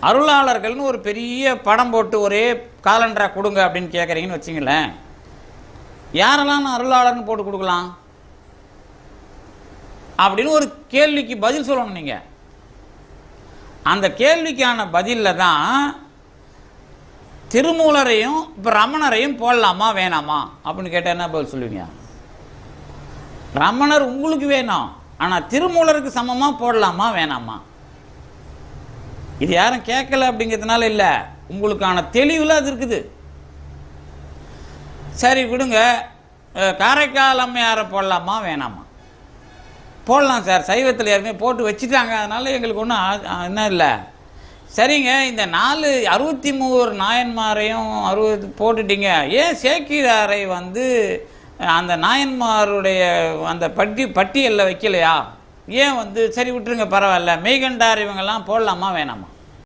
அருளாளர்கள்னு ஒரு பெரிய படம் போட்டு ஒரே காலண்டரா கொடுங்க அப்படின்னு கேட்குறீங்கன்னு வச்சிங்களேன், யாரெல்லாம் நான் அருளாளர்னு போட்டு கொடுக்கலாம் அப்படின்னு ஒரு கேள்விக்கு பதில் சொல்லணும். நீங்கள் அந்த கேள்விக்கான பதிலில் தான் திருமூலரையும் இப்போ ரமணரையும் போடலாமா வேணாமா அப்படின்னு கேட்டால் என்ன பதில் சொல்லுவீங்க? ரமணர் உங்களுக்கு வேணும், ஆனால் திருமூலருக்கு சமமாக போடலாமா வேணாமா? இது யாரும் கேட்கல அப்படிங்கிறதுனால இல்லை, உங்களுக்கான தெளிவில் அது இருக்குது. சரி விடுங்க, காரைக்கால் அம்மையாரை போடலாமா வேணாமா? போடலாம் சார், சைவத்தில் ஏற்கனவே போட்டு வச்சுட்டாங்க, அதனால் எங்களுக்கு ஒன்றும் என்ன இல்லை. சரிங்க, இந்த 63 நாயன்மாரையும் 60 போட்டுட்டீங்க, ஏன் சேக்கிழாரை அந்த நாயன்மாருடைய அந்த பட்டியலில் வைக்கலையா? ஏன் சரி விட்டுருங்க பரவாயில்ல, மெய்கண்டார் இவங்கெல்லாம் போடலாமா வேணாமா?